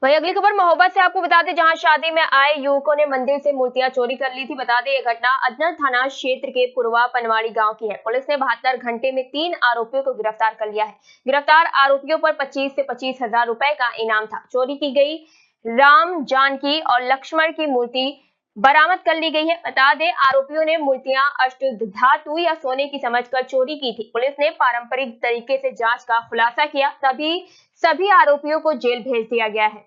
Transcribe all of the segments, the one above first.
वहीं अगली खबर मोहब्बत से आपको बता दें, जहां शादी में आए युवकों ने मंदिर से मूर्तियां चोरी कर ली थी। बता दें, यह घटना अजनर थाना क्षेत्र के पुरवा पनवाड़ी गांव की है। पुलिस ने 72 घंटे में 3 आरोपियों को गिरफ्तार कर लिया है। गिरफ्तार आरोपियों पर 25 से 25,000 रुपए का इनाम था। चोरी की गई राम, जानकी और लक्ष्मण की मूर्ति बरामद कर ली गई है। बता दें, आरोपियों ने मूर्तियां अष्ट धातु या सोने की समझकर चोरी की थी। पुलिस ने पारंपरिक तरीके से जांच का खुलासा किया, तभी सभी आरोपियों को जेल भेज दिया गया है।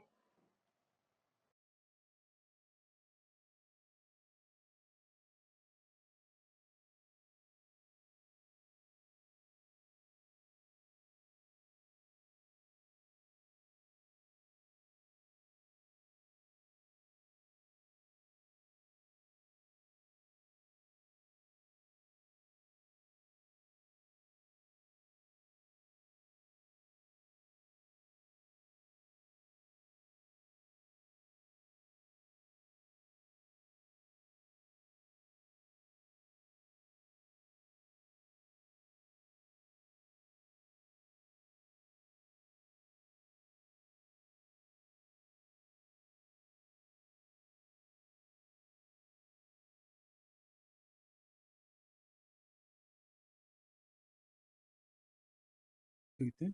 थी,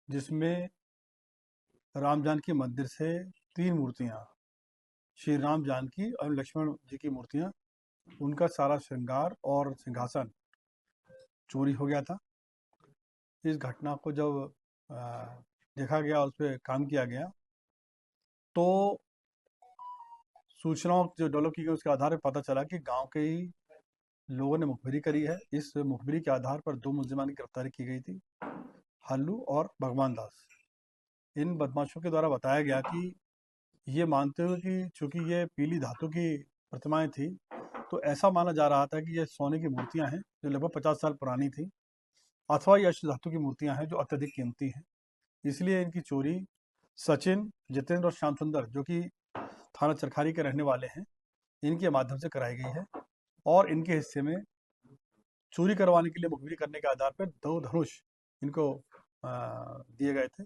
जिसमें राम जानकी मंदिर से 3 मूर्तियां, श्री राम जानकी और लक्ष्मण जी की मूर्तियां, उनका सारा श्रृंगार और सिंहासन चोरी हो गया था। इस घटना को जब देखा गया, उस पर काम किया गया, तो सूचनाओं जो डेवलप की गई उसके आधार पर पता चला कि गांव के ही लोगों ने मुखबिरी करी है। इस मुखबिरी के आधार पर 2 मुलजिमान की गिरफ्तारी की गई थी, हल्लू और भगवान दास। इन बदमाशों के द्वारा बताया गया कि ये मानते हुए कि चूंकि ये पीली धातु की प्रतिमाएं थी, तो ऐसा माना जा रहा था कि ये सोने की मूर्तियां हैं जो लगभग 50 साल पुरानी थी, अथवा ये अष्ट धातु की मूर्तियां हैं जो अत्यधिक कीमती हैं। इसलिए इनकी चोरी सचिन, जितेंद्र और श्याम सुंदर, जो कि थाना चरखारी के रहने वाले हैं, इनके माध्यम से कराई गई है। और इनके हिस्से में चोरी करवाने के लिए मुखबिरी करने के आधार पर 2 धनुष इनको दिए गए थे।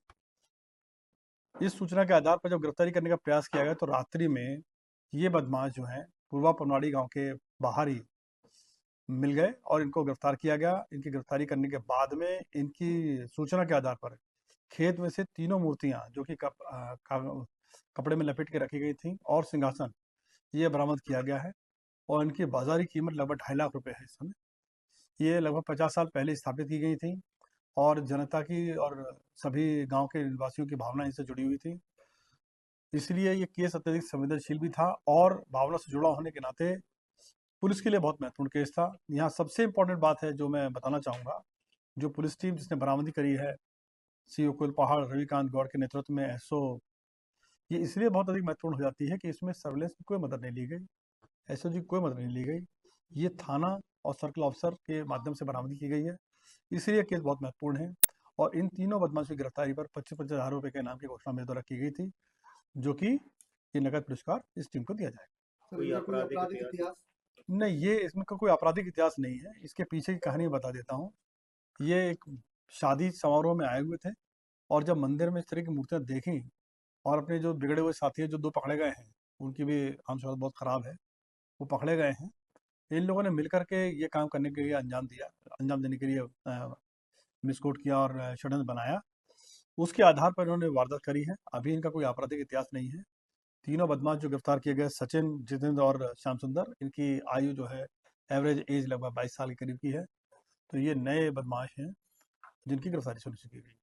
इस सूचना के आधार पर जब गिरफ्तारी करने का प्रयास किया गया, तो रात्रि में ये बदमाश जो हैं पूर्वा पनवाड़ी गांव के बाहर ही मिल गए और इनको गिरफ्तार किया गया। इनकी गिरफ्तारी करने के बाद में इनकी सूचना के आधार पर खेत में से तीनों मूर्तियां, जो कि कपड़े में लपेट के रखी गई थी, और सिंहासन, ये बरामद किया गया है। और इनकी बाजारी कीमत लगभग 2.5 लाख रुपए है इस समय। ये लगभग 50 साल पहले स्थापित की गई थी और जनता की और सभी गांव के निवासियों की भावना इनसे जुड़ी हुई थी। इसलिए ये केस अत्यधिक संवेदनशील भी था और भावना से जुड़ा होने के नाते पुलिस के लिए बहुत महत्वपूर्ण केस था। यहाँ सबसे इम्पोर्टेंट बात है जो मैं बताना चाहूँगा, जो पुलिस टीम जिसने बरामदी करी है, सीओ कुल पहाड़ रविकांत गौड़ के नेतृत्व में एसओ, ये इसलिए बहुत अधिक महत्वपूर्ण हो जाती है कि इसमें सर्विलेंस की कोई मदद नहीं ली गई, एसओजी की कोई मदद नहीं ली गई। ये थाना और सर्कल ऑफिसर के माध्यम से बरामदी की गई है, इसलिए केस बहुत महत्वपूर्ण है। और इन तीनों बदमाशों की गिरफ्तारी पर 25,000 रुपए के इनाम की घोषणा मेरे द्वारा की गई थी, जो कि ये नकद पुरस्कार इस टीम को दिया जाएगा। कोई आपराधिक इतिहास? नहीं, ये इसमें कोई आपराधिक इतिहास नहीं है। इसके पीछे की कहानी बता देता हूँ। ये एक शादी समारोह में आए हुए थे और जब मंदिर में इस तरह की मूर्तियां देखी, और अपने जो बिगड़े हुए साथी हैं जो 2 पकड़े गए हैं, उनकी भी हालत बहुत खराब है, वो पकड़े गए हैं। इन लोगों ने मिलकर के ये काम करने के लिए अंजाम देने के लिए मिसकोट किया और षड्यंत्र बनाया। उसके आधार पर इन्होंने वारदात करी है। अभी इनका कोई आपराधिक इतिहास नहीं है। तीनों बदमाश जो गिरफ्तार किए गए, सचिन, जितेंद्र और श्याम सुंदर, इनकी आयु जो है, एवरेज एज लगभग 22 साल के करीब की है। तो ये नए बदमाश हैं जिनकी गिरफ्तारी सुनिश्चित की गई।